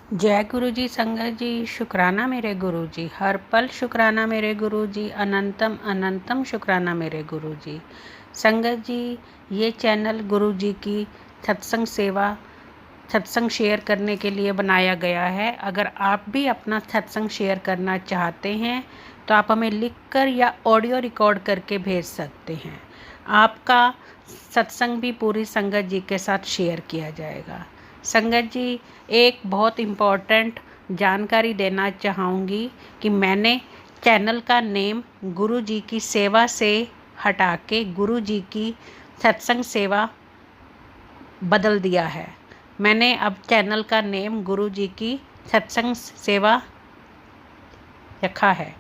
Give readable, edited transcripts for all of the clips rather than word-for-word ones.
जय गुरु जी। संगत जी, शुक्राना मेरे गुरु जी, हर पल शुक्राना मेरे गुरु जी, अनंतम अनंतम शुक्राना मेरे गुरु जी। संगत जी, ये चैनल गुरु जी की सत्संग सेवा, सत्संग शेयर करने के लिए बनाया गया है। अगर आप भी अपना सत्संग शेयर करना चाहते हैं तो आप हमें लिखकर या ऑडियो रिकॉर्ड करके भेज सकते हैं। आपका सत्संग भी पूरी संगत जी के साथ शेयर किया जाएगा। संगत जी, एक बहुत इम्पॉर्टेंट जानकारी देना चाहूँगी कि मैंने चैनल का नेम गुरु जी की सेवा से हटा के गुरु जी की सत्संग सेवा बदल दिया है। मैंने अब चैनल का नेम गुरु जी की सत्संग सेवा रखा है।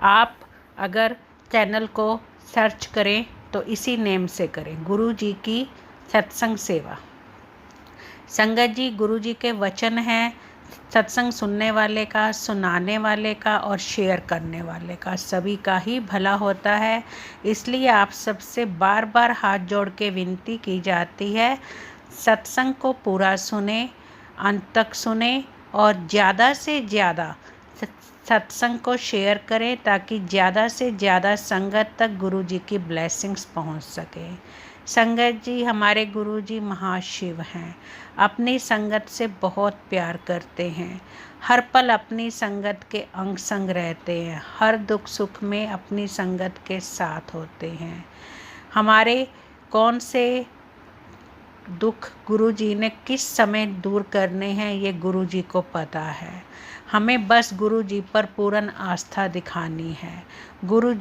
आप अगर चैनल को सर्च करें तो इसी नेम से करें, गुरु जी की सत्संग सेवा। संगत जी, गुरु जी के वचन हैं सत्संग सुनने वाले का, सुनाने वाले का और शेयर करने वाले का, सभी का ही भला होता है। इसलिए आप सबसे बार बार हाथ जोड़ के विनती की जाती है, सत्संग को पूरा सुने, अंत तक सुने और ज़्यादा से ज़्यादा सत्संग को शेयर करें ताकि ज़्यादा से ज़्यादा संगत तक गुरु जी की ब्लेसिंग्स पहुंच सके। संगत जी, हमारे गुरु जी महाशिव हैं, अपनी संगत से बहुत प्यार करते हैं, हर पल अपनी संगत के अंग संग रहते हैं, हर दुख सुख में अपनी संगत के साथ होते हैं। हमारे कौन से दुख गुरु जी ने किस समय दूर करने हैं ये गुरु जी को पता है। हमें बस गुरु जी पर पूर्ण आस्था दिखानी है, गुरु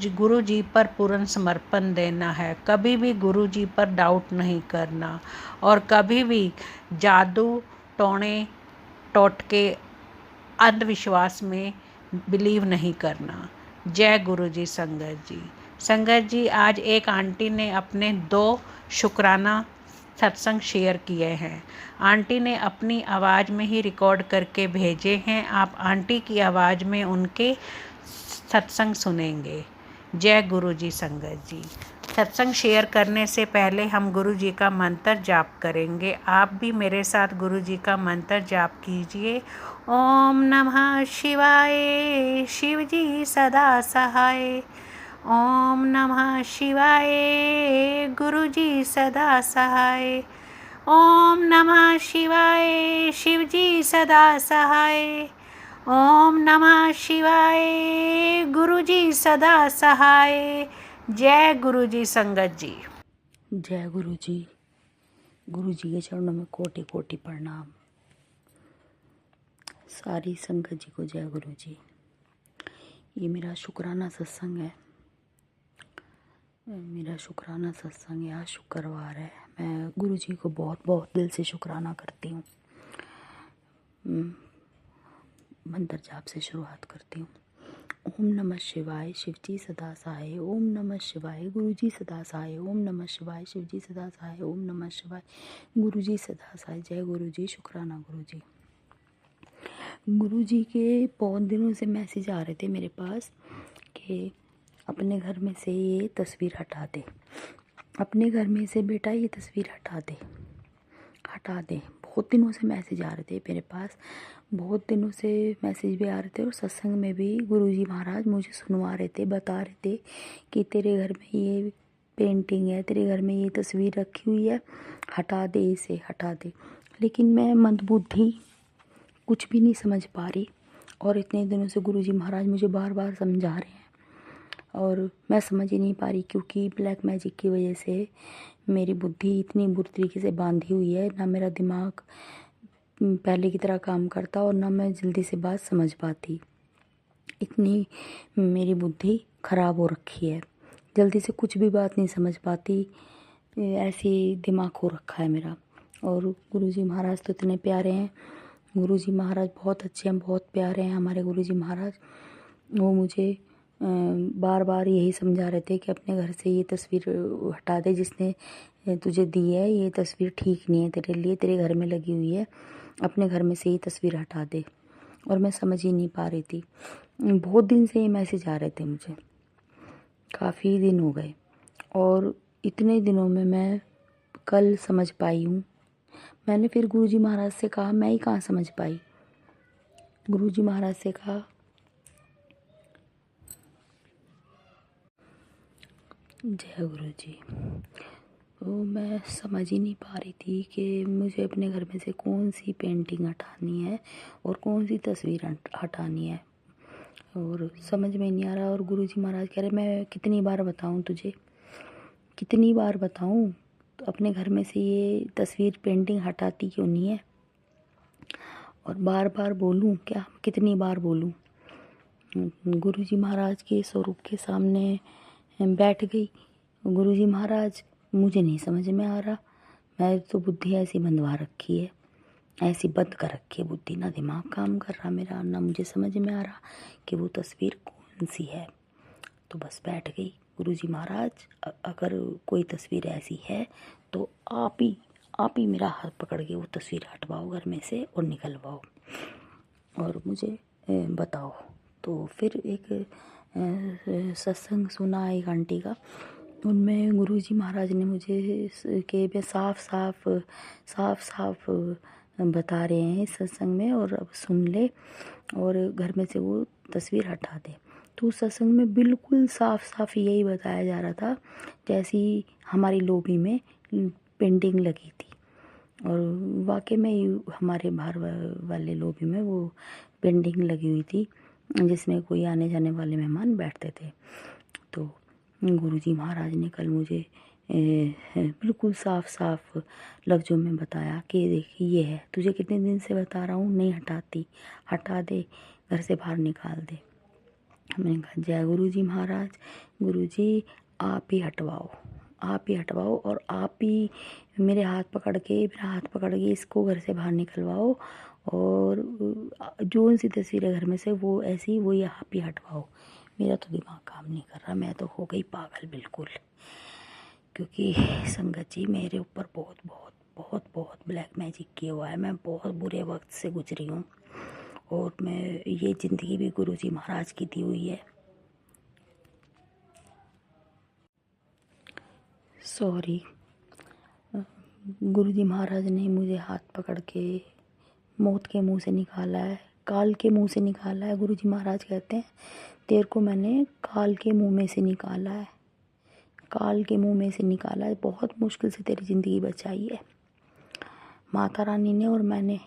जी पर पूर्ण समर्पण देना है, कभी भी गुरु जी पर डाउट नहीं करना और कभी भी जादू टोने टोटके अंधविश्वास में बिलीव नहीं करना। जय गुरु जी। संगत जी, संगत जी, आज एक आंटी ने अपने 2 शुक्राना सत्संग शेयर किए हैं। आंटी ने अपनी आवाज़ में ही रिकॉर्ड करके भेजे हैं। आप आंटी की आवाज़ में उनके सत्संग सुनेंगे। जय गुरु जी। संगत जी, सत्संग शेयर करने से पहले हम गुरु जी का मंत्र जाप करेंगे। आप भी मेरे साथ गुरु जी का मंत्र जाप कीजिए। ओम नमः शिवाय, शिव जी सदा सहाय। ओम नमः शिवाय, गुरु जी सदा सहाय। ओम नमः शिवाय, शिव जी सदा सहाय। ओम नमः शिवाय, गुरु जी सदा सहाय। जय गुरु जी। संगत जी, जय गुरु जी। गुरु जी के चरणों में कोटि कोटि प्रणाम। सारी संगत जी को जय गुरु जी। ये मेरा शुक्राना सत्संग है। आज शुक्रवार है। मैं गुरु जी को बहुत बहुत दिल से शुक्राना करती हूँ। मंत्र जाप से शुरुआत करती हूँ। ओम नमः शिवाय, शिव जी सदा सहाय। ओम नमः शिवाय, गुरु जी सदा सहाय। ओम नमः शिवाय, शिव जी सदा सहाय। ओम नमः शिवाय, गुरु जी सदा सहाय। जय गुरु जी। शुक्राना गुरु जी। गुरु जी के बहुत दिनों से मैसेज आ रहे थे मेरे पास कि अपने घर में से ये तस्वीर हटा दे, अपने घर में से बेटा ये तस्वीर हटा दे, हटा दे। बहुत दिनों से मैसेज आ रहे थे मेरे पास, बहुत दिनों से मैसेज भी आ रहे थे और सत्संग में भी गुरुजी महाराज मुझे सुनवा रहे थे, बता रहे थे कि तेरे घर में ये पेंटिंग है, तेरे घर में ये तस्वीर रखी हुई है, हटा दे, इसे हटा दे। लेकिन मैं मंदबुद्धि कुछ भी नहीं समझ पा रही और इतने दिनों से गुरुजी महाराज मुझे बार बार समझा रहे हैं और मैं समझ ही नहीं पा रही, क्योंकि ब्लैक मैजिक की वजह से मेरी बुद्धि इतनी बुरी तरीके से बांधी हुई है, ना मेरा दिमाग पहले की तरह काम करता और ना मैं जल्दी से बात समझ पाती। इतनी मेरी बुद्धि ख़राब हो रखी है, जल्दी से कुछ भी बात नहीं समझ पाती, ऐसे दिमाग हो रखा है मेरा। और गुरुजी महाराज तो इतने प्यारे हैं, गुरुजी महाराज बहुत अच्छे हैं, बहुत प्यारे हैं हमारे गुरुजी महाराज। वो मुझे बार बार यही समझा रहे थे कि अपने घर से ये तस्वीर हटा दे, जिसने तुझे दी है ये तस्वीर ठीक नहीं है तेरे लिए, तेरे घर में लगी हुई है, अपने घर में से ये तस्वीर हटा दे। और मैं समझ ही नहीं पा रही थी। बहुत दिन से ये मैसेज आ रहे थे मुझे, काफ़ी दिन हो गए और इतने दिनों में मैं कल समझ पाई हूँ। मैंने फिर गुरुजी महाराज से कहा, मैं ही कहाँ समझ पाई, गुरुजी महाराज से कहा, जय गुरु जी। तो मैं समझ ही नहीं पा रही थी कि मुझे अपने घर में से कौन सी पेंटिंग हटानी है और कौन सी तस्वीर हटानी है, और समझ में नहीं आ रहा। और गुरुजी महाराज कह रहे, मैं कितनी बार बताऊं तुझे, कितनी बार बताऊं, तो अपने घर में से ये तस्वीर पेंटिंग हटाती क्यों नहीं है, और बार बार बोलूं क्या, कितनी बार बोलूं। गुरुजी महाराज के स्वरूप के सामने बैठ गई। गुरुजी महाराज, मुझे नहीं समझ में आ रहा, मैं तो बुद्धि ऐसी बंधवा रखी है, ऐसी बंद कर रखी है बुद्धि, ना दिमाग काम कर रहा मेरा, ना मुझे समझ में आ रहा कि वो तस्वीर कौन सी है। तो बस बैठ गई। गुरुजी महाराज, अगर कोई तस्वीर ऐसी है तो आप ही मेरा हाथ पकड़ के वो तस्वीर हटवाओ घर में से और निकलवाओ और मुझे बताओ। तो फिर एक सत्संग सुना एक आंटी का, उनमें गुरुजी महाराज ने मुझे के भी साफ साफ बता रहे हैं इस सत्संग में, और अब सुन ले और घर में से वो तस्वीर हटा दे। तो उस सत्संग में बिल्कुल साफ साफ यही बताया जा रहा था जैसी हमारी लोबी में पेंटिंग लगी थी, और वाकई में हमारे बाहर वाले लोबी में वो पेंटिंग लगी हुई थी जिसमें कोई आने जाने वाले मेहमान बैठते थे। तो गुरुजी महाराज ने कल मुझे बिल्कुल साफ साफ लफ्ज़ों में बताया कि देखिए ये है, तुझे कितने दिन से बता रहा हूँ, नहीं हटाती, हटा दे, घर से बाहर निकाल दे। मैंने कहा, जय गुरुजी महाराज, गुरुजी आप ही हटवाओ, आप ही हटवाओ, और आप ही मेरा हाथ पकड़ के इसको घर से बाहर निकलवाओ, और जो सी तस्वीर है घर में से वो ऐसी वही आप ही हटवाओ। मेरा तो दिमाग काम नहीं कर रहा, मैं तो हो गई पागल बिल्कुल, क्योंकि संगत जी मेरे ऊपर बहुत बहुत बहुत बहुत ब्लैक मैजिक किया हुआ है। मैं बहुत बुरे वक्त से गुजरी हूँ, और मैं ये ज़िंदगी भी गुरुजी महाराज की दी हुई है। सॉरी, गुरुजी महाराज ने मुझे हाथ पकड़ के मौत के मुंह से निकाला है, काल के मुंह से निकाला है। गुरुजी महाराज कहते हैं, तेरे को मैंने काल के मुंह में से निकाला है, काल के मुंह में से निकाला है, बहुत मुश्किल से तेरी ज़िंदगी बचाई है माता रानी ने, और मैंने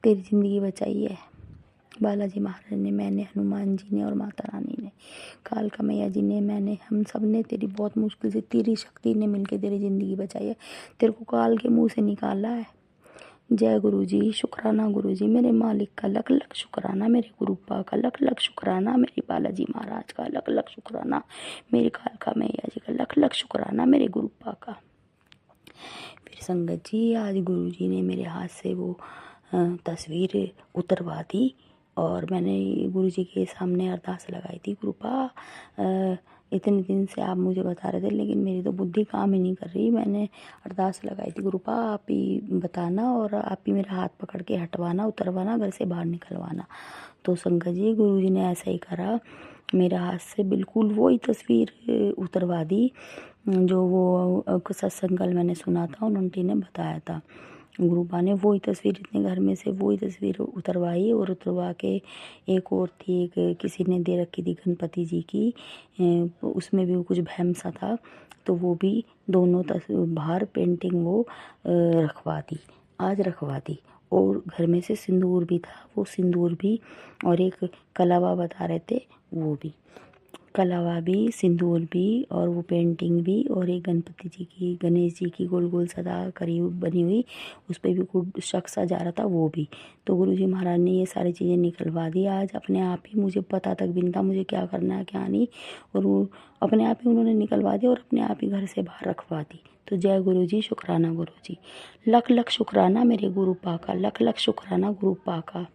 तेरी ज़िंदगी बचाई है। बालाजी महाराज ने, मैंने, हनुमान जी ने और माता रानी ने, कालका मैया जी ने, मैंने, हम सब ने तेरी बहुत मुश्किल से, तेरी शक्ति ने मिलकर तेरी ज़िंदगी बचाई है। तेरे को काल के मुंह से निकाला है। जय गुरुजी, शुक्राना गुरुजी, मेरे मालिक का लख लख शुक्राना, मेरे गुरुपा का लख लख शुक्राना, मेरे बालाजी महाराज का लख लख शुक्राना, मेरे कालका मैया जी का लख लख शुक्राना, मेरे गुरुपा का। फिर संगत जी, आज गुरुजी ने मेरे हाथ से वो तस्वीर उतरवा दी, और मैंने गुरुजी के सामने अरदास लगाई थी, गुरुपा इतने दिन से आप मुझे बता रहे थे लेकिन मेरी तो बुद्धि काम ही नहीं कर रही। मैंने अरदास लगाई थी, गुरुपा आप ही बताना और आप ही मेरा हाथ पकड़ के हटवाना, उतरवाना, घर से बाहर निकलवाना। तो संगत जी, गुरुजी ने ऐसा ही करा, मेरे हाथ से बिल्कुल वही तस्वीर उतरवा दी जो वो सत्संग कल मैंने सुना था, उन आंटी ने बताया था। गुरुपा ने वही तस्वीर इतने घर में से वही तस्वीर उतरवाई, और उतरवा के एक और थी, एक किसी ने दे रखी थी गणपति जी की, उसमें भी कुछ भैम सा था, तो वो भी दोनों बाहर पेंटिंग वो रखवा दी, आज रखवा दी। और घर में से सिंदूर भी था, वो सिंदूर भी, और एक कलावा बता रहे थे वो भी, कलावा भी, सिंदूर भी, और वो पेंटिंग भी, और एक गणपति जी की, गणेश जी की गोल गोल सदा करी बनी हुई, उस पर भी कुछ शक सा जा रहा था, वो भी। तो गुरुजी महाराज ने ये सारी चीज़ें निकलवा दी आज अपने आप ही, मुझे पता तक भी नहीं था मुझे क्या करना है क्या नहीं, और वो अपने आप ही उन्होंने निकलवा दी और अपने आप ही घर से बाहर रखवा दी। तो जय गुरुजी, शुक्राना गुरुजी, लख लख शुक्राना मेरे गुरुपा का, लख लख शुक्राना गुरुपा का।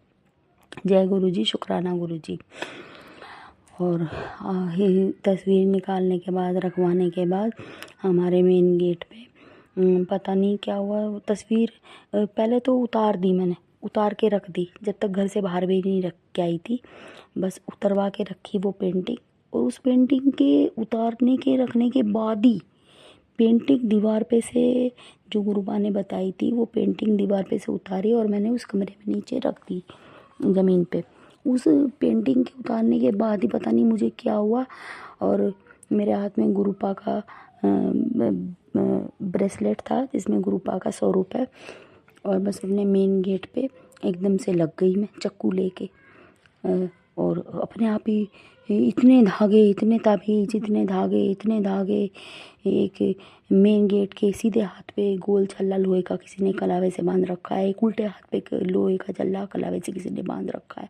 जय गुरुजी, शुक्राना गुरुजी। और ये तस्वीर निकालने के बाद, रखवाने के बाद, हमारे मेन गेट पे पता नहीं क्या हुआ, वो तस्वीर पहले तो उतार दी मैंने, उतार के रख दी, जब तक घर से बाहर भी नहीं रख के आई थी, बस उतरवा के रखी वो पेंटिंग। और उस पेंटिंग के उतारने के रखने के बाद ही पेंटिंग दीवार पे से, जो गुरुबा ने बताई थी, वो पेंटिंग दीवार पे से उतारी और मैंने उस कमरे में नीचे रख दी। ज़मीन पे। उस पेंटिंग के उतारने के बाद ही पता नहीं मुझे क्या हुआ, और मेरे हाथ में गुरुपा का ब्रेसलेट था जिसमें गुरुपा का स्वरूप है, और बस अपने मेन गेट पे एकदम से लग गई मैं चाकू लेके। और अपने आप ही इतने धागे, इतने ताबीज, इतने धागे एक मेन गेट के सीधे हाथ पे गोल छल्ला लोहे का किसी ने कलावे से बांध रखा है, एक उल्टे हाथ पे लोहे का छल्ला कलावे से किसी ने बांध रखा है,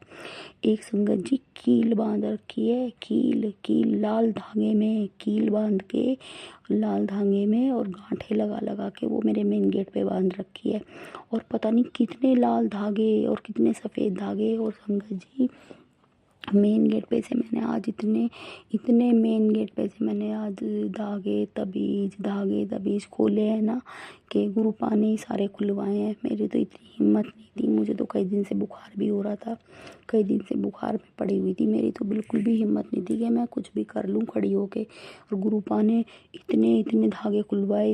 एक संगत जी कील बांध रखी है, कील लाल धागे में, कील बांध के लाल धागे में और गांठे लगा लगा के वो मेरे मेन गेट पे बांध रखी है। और पता नहीं कितने लाल धागे और कितने सफ़ेद धागे। और संगत जी मेन गेट पे से मैंने आज इतने मेन गेट पे से मैंने आज धागे तबीज खोले हैं ना, कि गुरुपा ने ही सारे खुलवाए हैं। मेरी तो इतनी हिम्मत नहीं थी, मुझे तो कई दिन से बुखार भी हो रहा था, कई दिन से बुखार में पड़ी हुई थी, मेरी तो बिल्कुल भी हिम्मत नहीं थी कि मैं कुछ भी कर लूँ खड़ी होके। और गुरुपा ने इतने धागे खुलवाए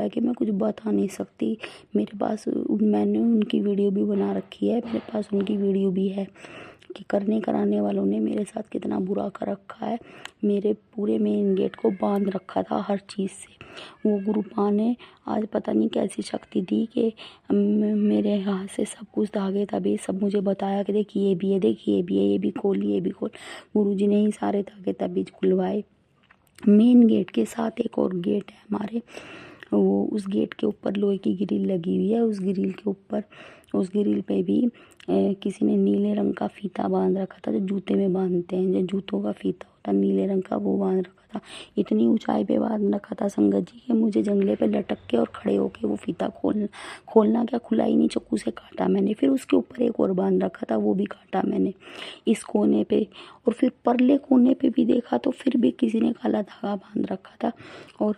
कि मैं कुछ बता नहीं सकती। मेरे पास मैंने उनकी वीडियो भी बना रखी है, मेरे पास उनकी वीडियो भी है कि करने कराने वालों ने मेरे साथ कितना बुरा कर रखा है। मेरे पूरे मेन गेट को बांध रखा था हर चीज़ से। वो गुरुपा ने आज पता नहीं कैसी शक्ति दी कि मेरे हाथ से सब कुछ धागे तभी सब मुझे बताया कि देखिए ये भी है, देखिए ये भी है, ये भी खोल। गुरुजी ने ही सारे धागे तबीज खुलवाए। मेन गेट के साथ एक और गेट है हमारे, वो उस गेट के ऊपर लोहे की ग्रिल लगी हुई है। उस ग्रिल पे भी किसी ने नीले रंग का फीता बांध रखा था, जो जूते में बांधते हैं, जो जूतों का फीता होता है नीले रंग का, वो बांध रखा था। इतनी ऊंचाई पे बांध रखा था संगत जी कि मुझे जंगले पे लटक के और खड़े होके वो फीता खोलना क्या, खुला ही नहीं, चाकू से काटा मैंने। फिर उसके ऊपर एक और बांध रखा था, वो भी काटा मैंने इस कोने पे। और फिर परले कोने पे भी देखा तो फिर भी किसी ने काला धागा बांध रखा था। और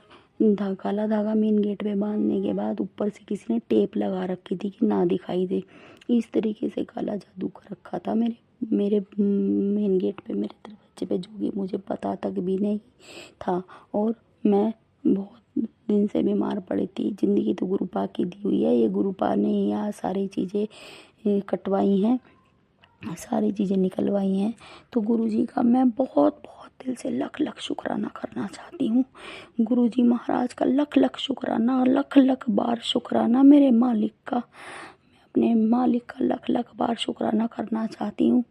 काला धागा मेन गेट पे बांधने के बाद ऊपर से किसी ने टेप लगा रखी थी कि ना दिखाई दे। इस तरीके से काला जादू कर रखा था मेरे मेन गेट पे, मेरे दरवाजे पे, जो कि मुझे पता तक भी नहीं था। और मैं बहुत दिन से बीमार पड़ी थी। ज़िंदगी तो गुरुपा की दी हुई है, ये गुरुपा ने यहाँ सारी चीज़ें कटवाई हैं, सारी चीज़ें निकलवाई हैं। तो गुरुजी का मैं बहुत दिल से लख शुक्राना करना चाहती हूँ। गुरुजी महाराज का लख शुक्राना, लख बार शुक्राना मेरे मालिक का। मैं अपने मालिक का लख बार शुक्राना करना चाहती हूँ।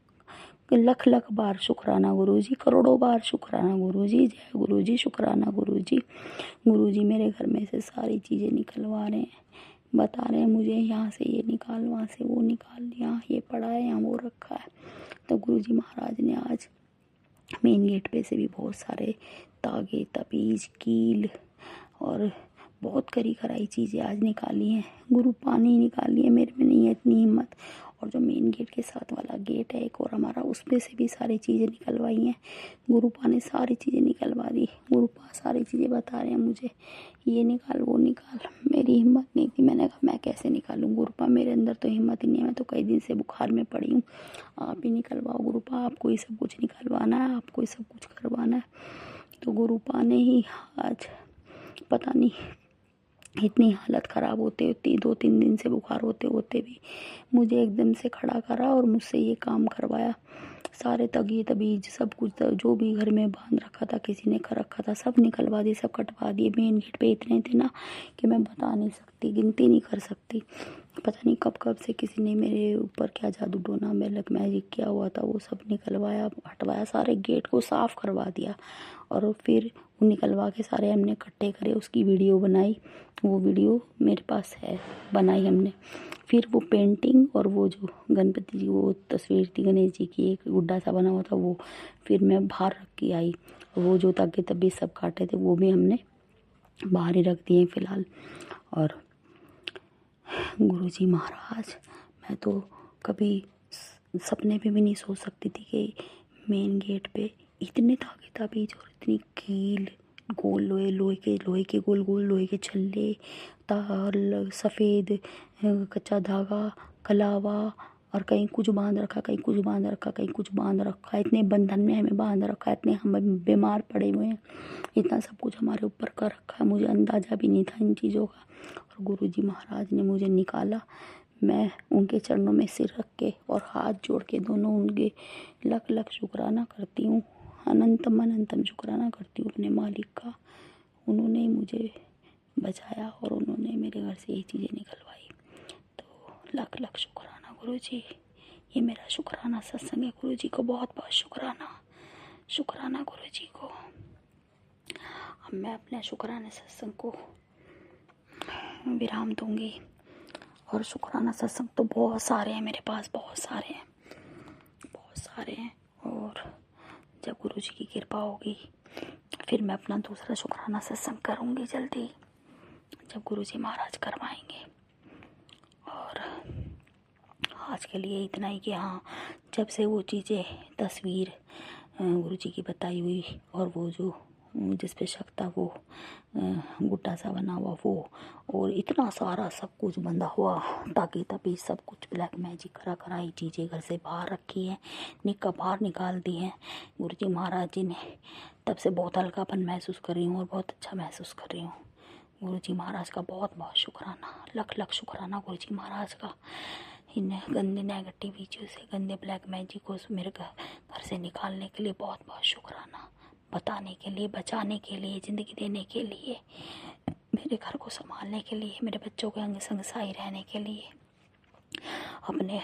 लख बार शुक्राना गुरुजी, करोड़ों बार शुक्राना गुरुजी। जय गुरुजी, शुक्राना गुरुजी। गुरुजी मेरे घर में से सारी चीज़ें निकलवा रहे हैं, बता रहे हैं मुझे यहाँ से ये निकाल, वहाँ से वो निकाल, यहाँ ये पड़ा है, यहाँ वो रखा है। तो गुरुजी महाराज ने आज मेन गेट पे से भी बहुत सारे तागे तबीज कील और बहुत करी कराई चीज़ें आज निकाली हैं। गुरुपा ने निकाली है, मेरे में नहीं है इतनी हिम्मत। और जो मेन गेट के साथ वाला गेट है एक और हमारा, उसमें से भी सारी चीज़ें निकलवाई हैं। गुरुपा ने सारी चीज़ें निकलवा दी। गुरुपा सारी चीज़ें बता रहे हैं मुझे, ये निकाल वो निकाल। मेरी हिम्मत नहीं थी, मैंने कहा मैं कैसे निकालूं गुरुपा, मेरे अंदर तो हिम्मत ही नहीं है, मैं तो कई दिन से बुखार में पड़ी हूँ। आप ही निकलवाओ गुरुपा, आपको ही सब कुछ निकलवाना है, आपको ही सब कुछ करवाना है। तो गुरुपा ने ही आज पता नहीं इतनी हालत ख़राब होते 2-3 दिन से बुखार होते भी मुझे एकदम से खड़ा करा और मुझसे ये काम करवाया। सारे तगी तबीज सब कुछ जो भी घर में बांध रखा था, किसी ने कर रखा था, सब निकलवा दिए, सब कटवा दिए। मेन गेट पे इतने थे ना कि मैं बता नहीं सकती, गिनती नहीं कर सकती। पता नहीं कब से किसी ने मेरे ऊपर क्या जादू टोना ब्लैक मैजिक किया हुआ था, वो सब निकलवाया, हटवाया, सारे गेट को साफ़ करवा दिया। और फिर वो निकलवा के सारे हमने इकट्ठे करे, उसकी वीडियो बनाई, वो वीडियो मेरे पास है, बनाई हमने। फिर वो पेंटिंग और वो जो गणपति जी वो तस्वीर थी गणेश जी की, एक गुड्डा सा बना हुआ था, वो फिर मैं बाहर रख के आई। वो जो ताकि तभी सब काटे थे वो भी हमने बाहर ही रख दिए फ़िलहाल। और गुरुजी महाराज, मैं तो कभी सपने में भी नहीं सोच सकती थी कि मेन गेट पे इतने धागे ताबीज और इतनी कील, गोल लोहे के गोल लोहे के छल्ले, तार, सफ़ेद कच्चा धागा, कलावा, और कहीं कुछ बांध रखा, कहीं कुछ बांध रखा, कहीं कुछ बांध रखा। इतने बंधन में हमें बांध रखा है, इतने हम बीमार पड़े हुए हैं, इतना सब कुछ हमारे ऊपर कर रखा है, मुझे अंदाज़ा भी नहीं था इन चीज़ों का। और गुरुजी महाराज ने मुझे निकाला। मैं उनके चरणों में सिर रख के और हाथ जोड़ के दोनों उनके लख लख शुक्राना करती हूँ, अनंतम अनंतम शुक्राना करती हूँ अपने मालिक का। उन्होंने ही मुझे बचाया और उन्होंने मेरे घर से ये चीज़ें निकलवाई। तो लख लख शुक्राना गुरुजी। ये मेरा शुक्राना सत्संग है। गुरुजी को बहुत बहुत शुक्राना, शुक्राना गुरुजी को। अब मैं अपने शुक्राने सत्संग को विराम दूंगी। और शुक्राना सत्संग तो बहुत सारे हैं मेरे पास, बहुत सारे हैं, बहुत सारे हैं। और जब गुरुजी की कृपा होगी फिर मैं अपना दूसरा शुक्राना सत्संग करूंगी जल्दी, जब गुरुजी महाराज करवाएंगे। और आज के लिए इतना ही कि हाँ, जब से वो चीज़ें तस्वीर गुरुजी की बताई हुई और वो जो जिस पे शक था वो गुड्डा सा बना हुआ वो, और इतना सारा सब कुछ बंधा हुआ ताकि तभी सब कुछ ब्लैक मैजिक करा कराई चीज़ें घर से बाहर रखी हैं, निकाह बाहर निकाल दी हैं गुरुजी महाराज जी ने। तब से बहुत हल्कापन महसूस कर रही हूँ और बहुत अच्छा महसूस कर रही हूँ। गुरुजी महाराज का बहुत बहुत शुक्राना, लख लख शुक्राना गुरुजी महाराज का। इन गंदे नेगेटिव चीज़ों से, गंदे ब्लैक मैजिक को मेरे घर से निकालने के लिए बहुत बहुत शुक्राना, बताने के लिए, बचाने के लिए, ज़िंदगी देने के लिए, मेरे घर को संभालने के लिए, मेरे बच्चों के अंग संग साई रहने के लिए, अपने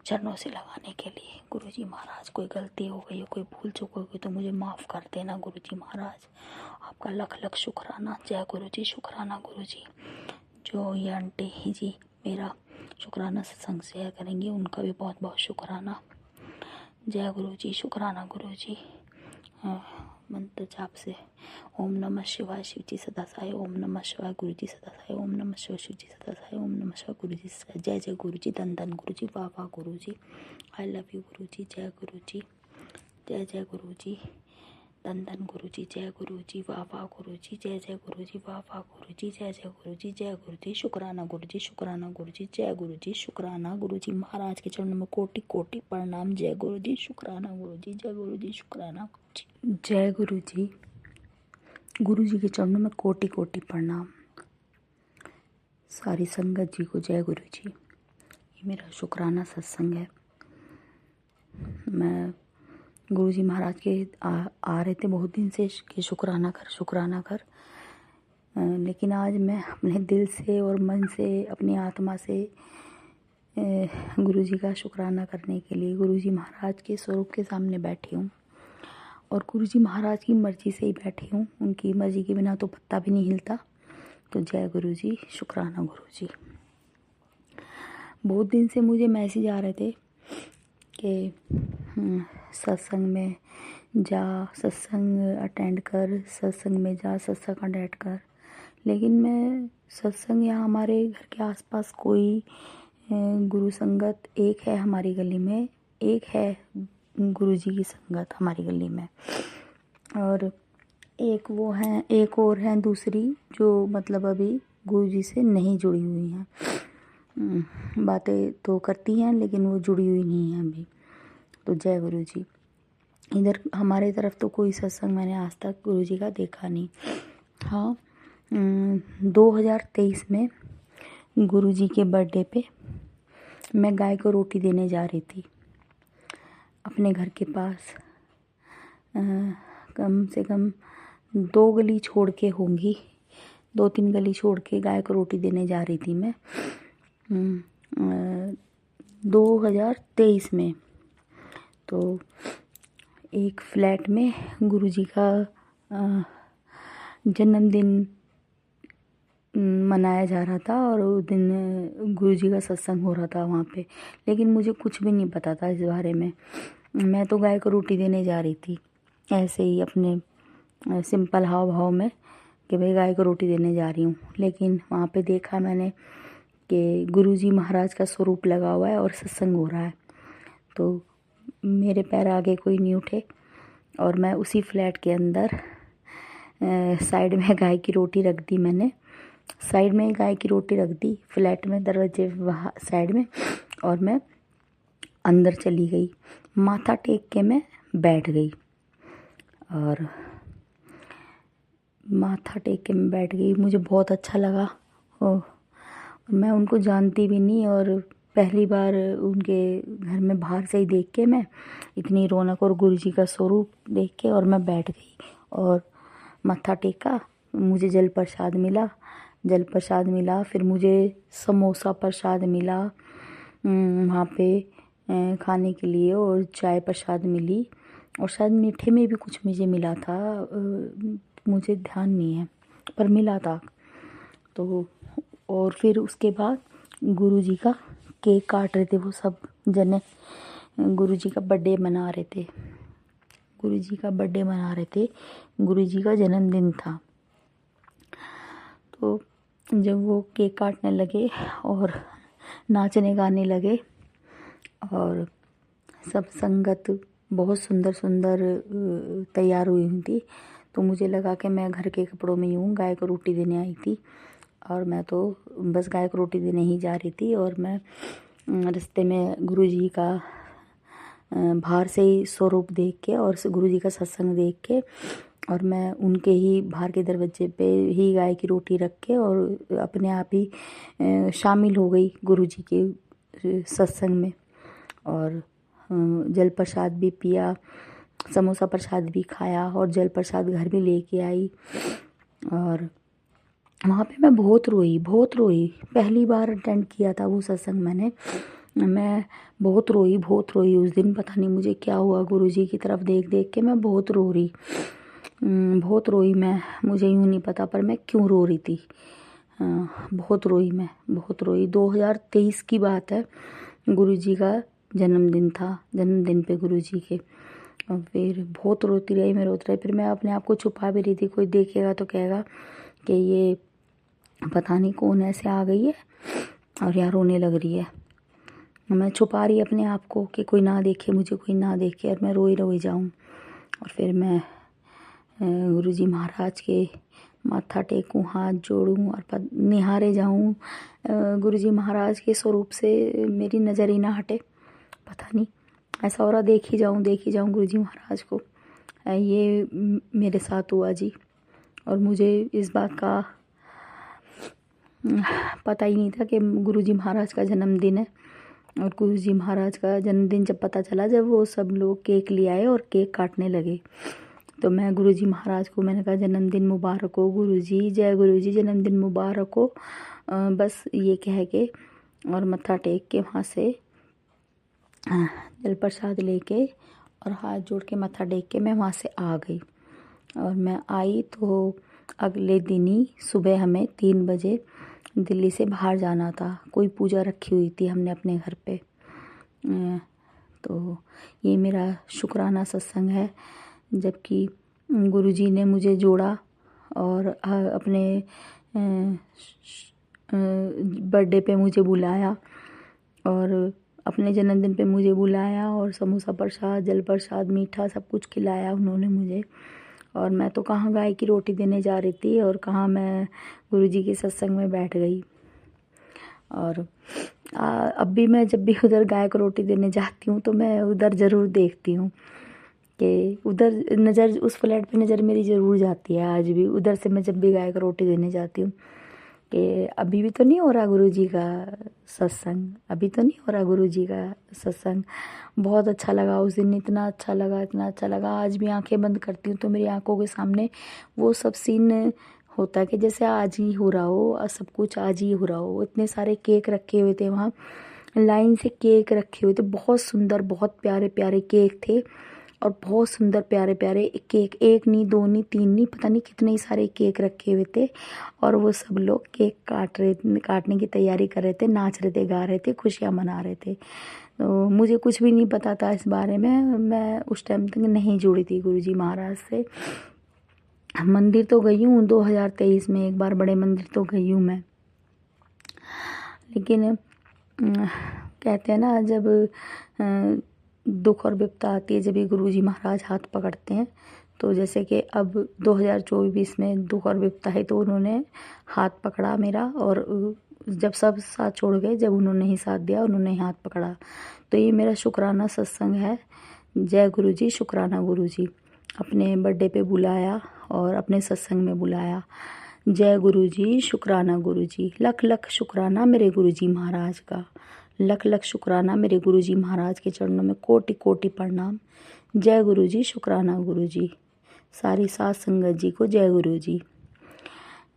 चरणों से लगाने के लिए। गुरुजी महाराज, कोई गलती हो गई हो, कोई भूल चूक हो गई तो मुझे माफ़ कर देना गुरुजी महाराज। आपका लख लख शुक्राना। जय गुरुजी, शुक्राना गुरुजी। जो ये आंटी ही जी मेरा शुक्राना सत्संग शेयर करेंगी उनका भी बहुत बहुत शुक्राना। जय गुरुजी, शुक्राना गुरुजी। मंत्र जाप से ओम नमः शिवाय शिवजी सदा सहाय, ओम नमः शिवाय गुरुजी सदा सहाय, ओम नमः शिवाय शिवजी सदा सहाय, ओम नमः शिवाय गुरुजी सदा। जय जय गुरुजी, धन धन गुरुजी, वाह वाह गुरुजी, आई लव यू गुरुजी। जय गुरुजी, जय जय गुरुजी, धन धन गुरुजी, जय गुरुजी, वाह वाह गुरुजी, जय जय गुरुजी, वाह वाह गुरुजी, जय जय गुरुजी, जय गुरुजी, शुक्राना गुरुजी, शुक्राना गुरुजी, जय गुरुजी, शुक्राना गुरुजी महाराज के चरणों में कोटि कोटि प्रणाम। जय गुरुजी, शुक्राना गुरुजी, जय गुरुजी, शुक्राना गुरुजी, जय गुरुजी। गुरुजी के चरणों में कोटि कोटि प्रणाम। सारी संगत जी को जय गुरुजी। ये मेरा शुक्राना सत्संग है। मैं गुरुजी महाराज के आ रहे थे बहुत दिन से कि शुक्राना कर, शुक्राना कर, लेकिन आज मैं अपने दिल से और मन से, अपनी आत्मा से गुरुजी का शुक्राना करने के लिए गुरुजी महाराज के स्वरूप के सामने बैठी हूँ। और गुरुजी महाराज की मर्जी से ही बैठी हूँ, उनकी मर्जी के बिना तो पत्ता भी नहीं हिलता। तो जय गुरुजी, शुक्राना गुरुजी। बहुत दिन से मुझे मैसेज आ रहे थे कि सत्संग में जा, सत्संग अटेंड कर, सत्संग में जा, सत्संग अटेंड कर। लेकिन मैं सत्संग यहाँ हमारे घर के आसपास कोई गुरु संगत एक है हमारी गली में, एक है गुरुजी की संगत हमारी गली में, और एक वो हैं, एक और हैं दूसरी जो मतलब अभी गुरुजी से नहीं जुड़ी हुई हैं। बातें तो करती हैं लेकिन वो जुड़ी हुई नहीं हैं अभी। तो जय गुरुजी। इधर हमारे तरफ तो कोई सत्संग मैंने आज तक गुरुजी का देखा नहीं। हाँ, 2023 में गुरुजी के बर्थडे पे मैं गाय को रोटी देने जा रही थी अपने घर के पास। कम से कम 2 गली छोड़ के होंगी, 2-3 गली छोड़ के गाय को रोटी देने जा रही थी मैं 2023 में। तो एक फ्लैट में गुरुजी का जन्मदिन मनाया जा रहा था और उस दिन गुरुजी का सत्संग हो रहा था वहाँ पे, लेकिन मुझे कुछ भी नहीं पता था इस बारे में। मैं तो गाय को रोटी देने जा रही थी ऐसे ही अपने सिंपल हाव भाव में कि भाई गाय को रोटी देने जा रही हूँ। लेकिन वहाँ पे देखा मैंने कि गुरुजी महाराज का स्वरूप लगा हुआ है और सत्संग हो रहा है। तो मेरे पैर आगे कोई नहीं उठे और मैं उसी फ्लैट के अंदर साइड में गाय की रोटी रख दी। मैंने साइड में गाय की रोटी रख दी फ्लैट में, दरवाजे वहाँ साइड में, और मैं अंदर चली गई। माथा टेक के मैं बैठ गई और माथा टेक के मैं बैठ गई। मुझे बहुत अच्छा लगा। मैं उनको जानती भी नहीं और पहली बार उनके घर में बाहर से ही देख के मैं इतनी रौनक और गुरु जी का स्वरूप देख के और मैं बैठ गई और मत्था टेका। मुझे जल प्रसाद मिला, फिर मुझे समोसा प्रसाद मिला वहाँ पे खाने के लिए, और चाय प्रसाद मिली, और शायद मीठे में भी कुछ मुझे मिला था, मुझे ध्यान नहीं है पर मिला था। तो और फिर उसके बाद गुरु जी का केक काट रहे थे वो सब जने। गुरु जी का बर्थडे मना रहे थे, गुरु जी का जन्मदिन था। तो जब वो केक काटने लगे और नाचने गाने लगे और सब संगत बहुत सुंदर तैयार हुई थी, तो मुझे लगा कि मैं घर के कपड़ों में ही हूँ। गाय को रोटी देने आई थी और मैं तो बस गाय को रोटी देने ही जा रही थी, और मैं रास्ते में गुरु जी का बाहर से ही स्वरूप देख के और गुरु जी का सत्संग देख के, और मैं उनके ही बाहर के दरवाजे पे ही गाय की रोटी रख के और अपने आप ही शामिल हो गई गुरु जी के सत्संग में। और जल प्रसाद भी पिया, समोसा प्रसाद भी खाया और जल प्रसाद घर भी लेके आई। और वहाँ पे मैं बहुत रोई। पहली बार अटेंड किया था वो सत्संग मैंने, मैं बहुत रोई उस दिन। पता नहीं मुझे क्या हुआ, गुरु जी की तरफ देख देख के मैं बहुत रोई मैं। मुझे यूँ नहीं पता पर मैं क्यों रो रही थी। बहुत रोई। 2023 की बात है, गुरु जी का जन्मदिन था, जन्मदिन पे गुरु जी के। और फिर बहुत रोती रही। फिर मैं अपने आप को छुपा भी रही थी, कोई देखेगा तो कहेगा कि ये पता नहीं कौन ऐसे आ गई है और यार रोने लग रही है। मैं छुपा रही अपने आप को कि कोई ना देखे मुझे, कोई ना देखे और मैं रोई जाऊँ। और फिर मैं गुरु जी महाराज के माथा टेकूँ, हाथ जोड़ूँ और निहारे जाऊँ गुरु जी महाराज के स्वरूप से। मेरी नज़र ही ना हटे, पता नहीं ऐसा हो रहा, देख ही जाऊँ गुरु जी महाराज को। ये मेरे साथ हुआ जी। और मुझे इस बात का पता ही नहीं था कि गुरु जी महाराज का जन्मदिन है। और गुरु जी महाराज का जन्मदिन जब पता चला, जब वो सब लोग केक ले आए और केक काटने लगे, तो मैं गुरु जी महाराज को मैंने कहा जन्मदिन मुबारक हो गुरु जी, जय गुरु जी, जन्मदिन मुबारक हो, बस ये कह के और मत्था टेक के वहाँ से जल प्रसाद लेके और हाथ जोड़ के मत्था टेक के मैं वहाँ से आ गई। और मैं आई तो अगले दिन ही सुबह हमें 3 बजे दिल्ली से बाहर जाना था। कोई पूजा रखी हुई थी हमने अपने घर पे। तो ये मेरा शुक्राना सत्संग है, जबकि गुरु जी ने मुझे जोड़ा और अपने बर्थडे पे मुझे बुलाया और अपने जन्मदिन पे मुझे बुलाया और समोसा प्रसाद, जल प्रसाद, मीठा सब कुछ खिलाया उन्होंने मुझे। और मैं तो कहाँ गाय की रोटी देने जा रही थी और कहाँ मैं गुरु जी के सत्संग में बैठ गई। और अब भी मैं जब भी उधर गाय को रोटी देने जाती हूँ तो मैं उधर ज़रूर देखती हूँ कि उधर नज़र, उस फ्लैट पे नज़र मेरी ज़रूर जाती है आज भी। उधर से मैं जब भी गाय को रोटी देने जाती हूँ कि अभी भी तो नहीं हो रहा गुरु जी का सत्संग, अभी तो नहीं हो रहा गुरु जी का सत्संग। बहुत अच्छा लगा उस दिन, इतना अच्छा लगा। आज भी आंखें बंद करती हूँ तो मेरी आंखों के सामने वो सब सीन होता है कि जैसे आज ही हो रहा हो, सब कुछ आज ही हो रहा हो। इतने सारे केक रखे हुए थे वहाँ, लाइन से केक रखे हुए थे, बहुत सुंदर, बहुत प्यारे प्यारे केक थे और बहुत सुंदर प्यारे प्यारे केक, 1 नहीं 2 नहीं 3 नहीं, पता नहीं कितने ही सारे केक रखे हुए थे। और वो सब लोग केक काटने की तैयारी कर रहे थे, नाच रहे थे, गा रहे थे, खुशियाँ मना रहे थे। तो मुझे कुछ भी नहीं पता था इस बारे में, मैं उस टाइम तक नहीं जुड़ी थी गुरु जी महाराज से। मंदिर तो गई हूँ 2023 में एक बार, बड़े मंदिर तो गई हूँ मैं, लेकिन कहते हैं ना जब दुख और विपदा आती है, जब ये गुरु जी महाराज हाथ पकड़ते हैं। तो जैसे कि अब 2024 में दुख और विपदा है तो उन्होंने हाथ पकड़ा मेरा, और जब सब साथ छोड़ गए, जब उन्होंने ही साथ दिया, उन्होंने ही हाथ पकड़ा। तो ये मेरा शुक्राना सत्संग है। जय गुरु जी, शुक्राना गुरु जी। अपने बर्थडे पे बुलाया और अपने सत्संग में बुलाया। जय गुरु जी, शुक्राना गुरु जी, लख लख शुक्राना मेरे गुरु जी महाराज का, लख लख शुक्राना मेरे गुरुजी महाराज के चरणों में कोटि कोटि प्रणाम। जय गुरुजी, शुक्राना गुरुजी। सारी साथ संगत जी को जय गुरुजी।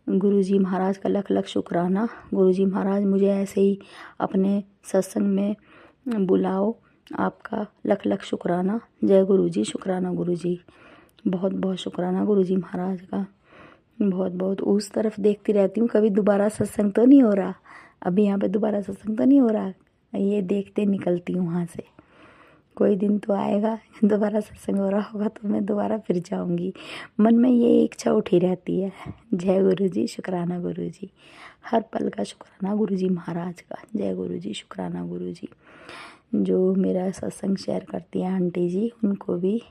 गुरुजी महाराज का लख लख शुक्राना। गुरुजी महाराज मुझे ऐसे ही अपने सत्संग में बुलाओ, आपका लख लख शुक्राना। जय गुरुजी, शुक्राना गुरुजी। बहुत बहुत शुक्राना गुरुजी महाराज का, बहुत बहुत। उस तरफ देखती रहती हूँ कभी दोबारा सत्संग तो नहीं हो रहा, अभी यहाँ पे दोबारा सत्संग तो नहीं हो रहा, ये देखते निकलती हूँ वहाँ से। कोई दिन तो आएगा दोबारा सत्संग हो रहा होगा तो मैं दोबारा फिर जाऊँगी, मन में ये इच्छा उठी रहती है। जय गुरुजी, शुक्राना गुरुजी। हर पल का शुक्राना गुरुजी महाराज का। जय गुरुजी, शुक्राना गुरुजी। जो मेरा सत्संग शेयर करती हैं आंटी जी, उनको भी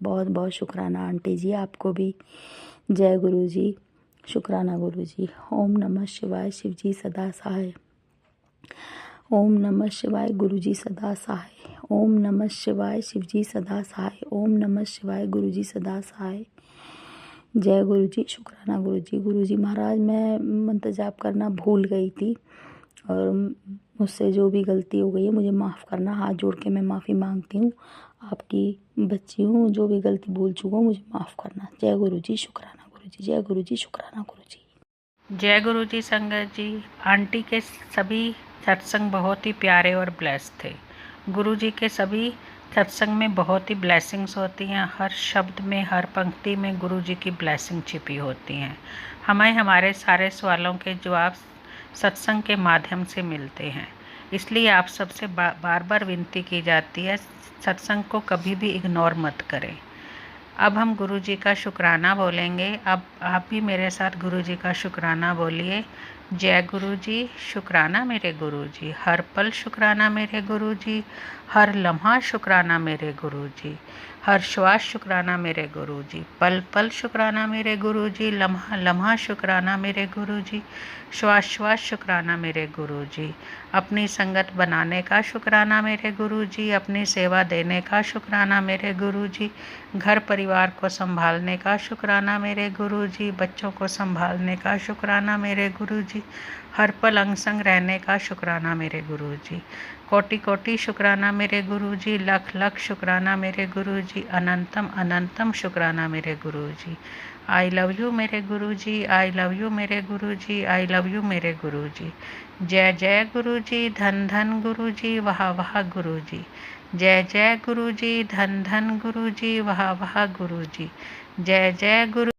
बहुत बहुत शुक्राना आंटी जी, आपको भी। जय गुरुजी, शुक्राना गुरुजी। ओम नमः शिवाय, शिवजी सदा सहाय। ओम नमः शिवाय, गुरुजी सदा सहाय। ओम नमः शिवाय, शिवजी सदा सहाय। ओम नमः शिवाय, गुरुजी सदा सहाय। जय गुरुजी, शुक्राना गुरुजी। गुरुजी महाराज मैं मंत्र जाप करना भूल गई थी और मुझसे जो भी गलती हो गई है मुझे माफ़ करना, हाथ जोड़ के मैं माफ़ी मांगती हूँ। आपकी बच्ची हूँ, जो भी गलती भूल चुका हूँ मुझे माफ़ करना। जय गुरुजी, शुक्राना गुरुजी। जय गुरुजी, शुक्राना गुरुजी। जय गुरुजी संगत जी। आंटी के सभी सत्संग बहुत ही प्यारे और ब्लेस थे। गुरुजी के सभी सत्संग में बहुत ही ब्लेसिंग्स होती हैं, हर शब्द में, हर पंक्ति में गुरुजी की ब्लेसिंग छिपी होती हैं। हमें हमारे सारे सवालों के जवाब सत्संग के माध्यम से मिलते हैं। इसलिए आप सबसे बार बार विनती की जाती है, सत्संग को कभी भी इग्नोर मत करें। अब हम गुरुजी का शुक्राना बोलेंगे। अब आप भी मेरे साथ गुरुजी का शुक्राना बोलिए। जय गुरुजी, शुक्राना मेरे गुरुजी। हर पल शुक्राना मेरे गुरुजी। हर लम्हा शुक्राना मेरे गुरुजी। हर श्वास शुक्राना मेरे गुरुजी। पल पल शुक्राना मेरे गुरुजी। लम्हा लम्हा शुक्राना मेरे गुरुजी। श्वास श्वास शुक्राना मेरे गुरुजी। अपनी संगत बनाने का शुक्राना मेरे गुरुजी। अपनी सेवा देने का शुक्राना मेरे गुरुजी। घर परिवार को संभालने का शुक्राना मेरे गुरुजी। बच्चों को संभालने का शुक्राना मेरे गुरुजी। हर पल अंग संग रहने का शुक्राना मेरे गुरुजी। कोटि कोटि शुक्राना मेरे गुरुजी। लख लख शुक्राना मेरे गुरुजी। अनंतम अनंतम शुक्राना मेरे गुरुजी। आई लव यू मेरे गुरुजी। आई लव यू मेरे गुरुजी। आई लव यू मेरे गुरुजी। जय जय गुरुजी, धन धन गुरुजी, वाह वाह गुरुजी। जय जय गुरुजी, धन धन गुरुजी, वाह वाह गुरुजी। जय जय गुरु।